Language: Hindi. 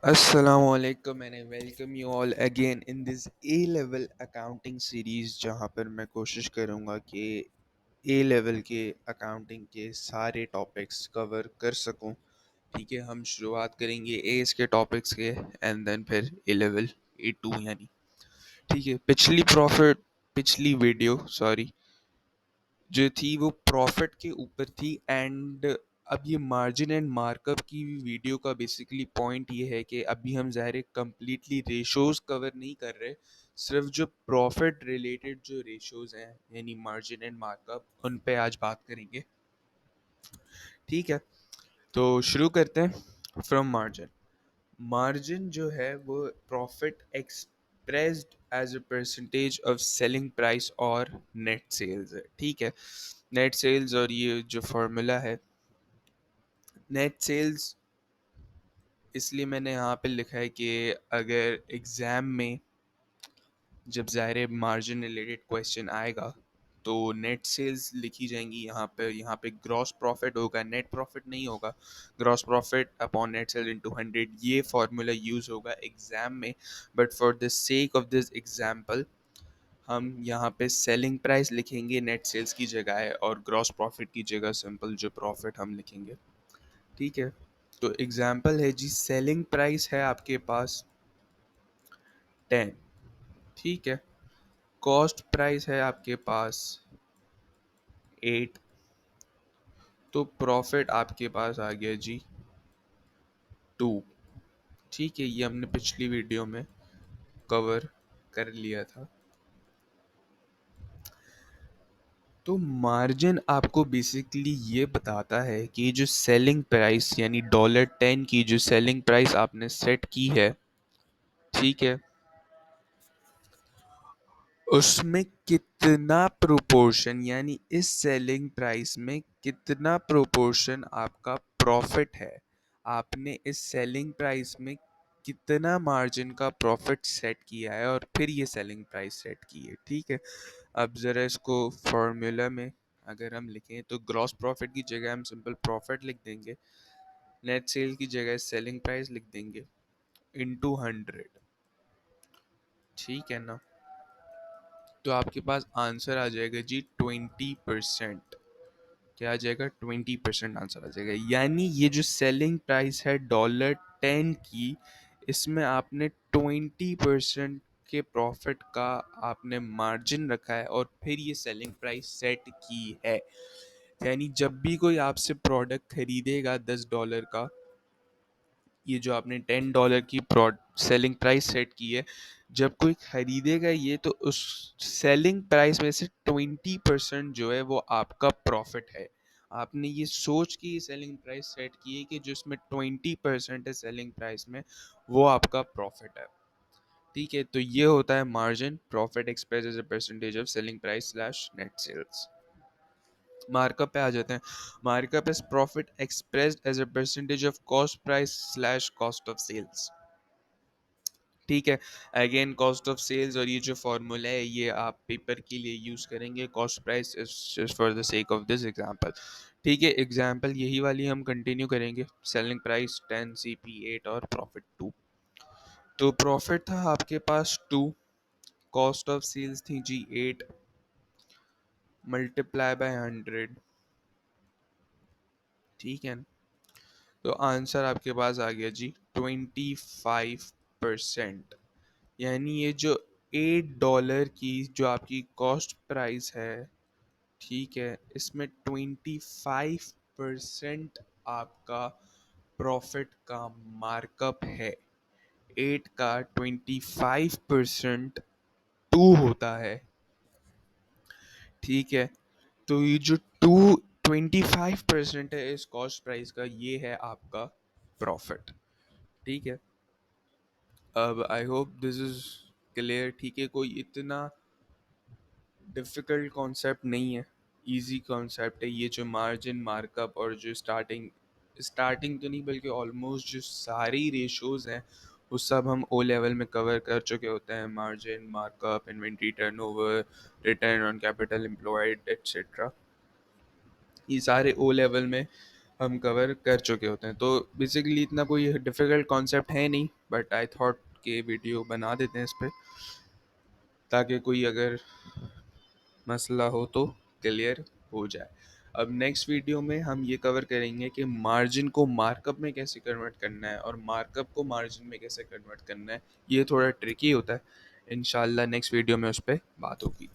Assalamualaikum and I welcome you all again in this A level accounting series जहाँ पर मैं कोशिश करूँगा कि A level के accounting के सारे टॉपिक्स कवर कर सकूँ। ठीक है, हम शुरुआत करेंगे A's के टॉपिक्स के एंड देन फिर A level A2 यानी। ठीक है, पिछली वीडियो सॉरी जो थी वो प्रॉफिट के ऊपर थी एंड अब ये मार्जिन एंड मार्कअप की वीडियो का बेसिकली पॉइंट ये है कि अभी हम ज़ाहिर कंप्लीटली रेशोज़ कवर नहीं कर रहे, सिर्फ जो प्रॉफिट रिलेटेड जो रेशोज़ हैं यानी मार्जिन एंड मार्कअप उन पे आज बात करेंगे। ठीक है, तो शुरू करते हैं फ्रॉम मार्जिन। मार्जिन जो है वो profit expressed as a percentage of selling price और नेट सेल्स है। ठीक है, नेट सेल्स और ये जो फार्मूला है नेट सेल्स, इसलिए मैंने यहाँ पे लिखा है कि अगर एग्ज़ाम में जब ज़ाहिर मार्जिन रिलेटेड क्वेश्चन आएगा तो नेट सेल्स लिखी जाएंगी। यहाँ पे ग्रॉस प्रॉफिट होगा, नेट प्रॉफिट नहीं होगा। Gross profit upon net sales into 100 ये फार्मूला यूज़ होगा एग्ज़ाम में। But for the sake of this example हम यहाँ पे सेलिंग प्राइस लिखेंगे नेट सेल्स की जगह और ग्रॉस प्रॉफिट की जगह सिंपल जो प्रॉफिट हम लिखेंगे। ठीक है, तो एग्जांपल है जी, सेलिंग प्राइस है आपके पास 10। ठीक है, कॉस्ट प्राइस है आपके पास 8, तो प्रॉफिट आपके पास आ गया जी 2। ठीक है, ये हमने पिछली वीडियो में कवर कर लिया था। तो मार्जिन आपको बेसिकली ये बताता है कि जो सेलिंग प्राइस यानी $10 की जो सेलिंग प्राइस आपने सेट की है, ठीक है, उसमें कितना प्रोपोर्शन यानी इस सेलिंग प्राइस में कितना प्रोपोर्शन आपका प्रॉफिट है। आपने इस सेलिंग प्राइस में कितना मार्जिन का प्रॉफिट सेट किया है और फिर ये सेलिंग प्राइस सेट की है। ठीक है, अब ज़रा इसको फॉर्मूला में अगर हम लिखें तो ग्रॉस प्रॉफिट की जगह हम सिंपल प्रॉफिट लिख देंगे, नेट सेल की जगह सेलिंग प्राइस लिख देंगे इनटू 100। ठीक है ना, तो आपके पास आंसर आ जाएगा जी 20%। क्या आ जाएगा? 20% आंसर आ जाएगा। यानी ये जो सेलिंग प्राइस है $10 की, इसमें आपने 20% के प्रॉफिट का आपने मार्जिन रखा है और फिर ये सेलिंग प्राइस सेट की है। यानी जब भी कोई आपसे प्रोडक्ट खरीदेगा $10 का, ये जो आपने $10 की सेलिंग प्राइस सेट की है, जब कोई खरीदेगा ये तो उस सेलिंग प्राइस में से 20% जो है वो आपका प्रॉफिट है। आपने ये सोच के ये सेलिंग प्राइस सेट की है कि जो इसमें 20% है सेलिंग प्राइस में, वो आपका प्रॉफिट है। ठीक है, तो ये होता है margin, profit express as a percentage of selling price slash net sales. Markup पे आ जाते हैं। Markup is profit expressed as a percentage of cost price slash cost of sales. ठीक है, अगेन कॉस्ट ऑफ सेल्स और ये जो फॉर्मूला है ये आप पेपर के लिए यूज़ करेंगे। Cost price is for the sake of this example. ठीक है, एग्जांपल यही वाली हम कंटिन्यू करेंगे। सेलिंग प्राइस 10, सीपी 8 और प्रॉफिट 2। तो प्रॉफिट था आपके पास 2, कॉस्ट ऑफ सेल्स थी जी 8 मल्टीप्लाई बाय 100। ठीक है, तो आंसर आपके पास आ गया जी 25%। यानी ये जो $8 की जो आपकी कॉस्ट प्राइस है, ठीक है, इसमें 25% आपका प्रॉफिट का मार्कअप है। 8 का 25% 2 होता है। ठीक है, तो ये जो 25% है इस कॉस्ट प्राइस का, ये है आपका प्रॉफिट। ठीक है, अब I hope this is clear. ठीक है, कोई इतना डिफ़िकल्ट कॉन्सेप्ट नहीं है, इजी कॉन्सेप्ट है। ये जो मार्जिन मार्कअप और जो स्टार्टिंग तो नहीं बल्कि ऑलमोस्ट जो सारी रेशोज़ हैं वो सब हम ओ लेवल में कवर कर चुके होते हैं। Margin markup, inventory turnover, return on capital employed etcetera, ये सारे ओ लेवल में हम कवर कर चुके होते हैं। तो बेसिकली इतना कोई डिफ़िकल्ट कॉन्सेप्ट है नहीं, बट आई थॉट कि वीडियो बना देते हैं इस पे, ताकि कोई अगर मसला हो तो क्लियर हो जाए। अब नेक्स्ट वीडियो में हम ये कवर करेंगे कि मार्जिन को मार्कअप में कैसे कन्वर्ट करना है और मार्कअप को मार्जिन में कैसे कन्वर्ट करना है। ये थोड़ा ट्रिकी होता है। इंशाल्लाह नेक्स्ट वीडियो में उस पर बात होगी।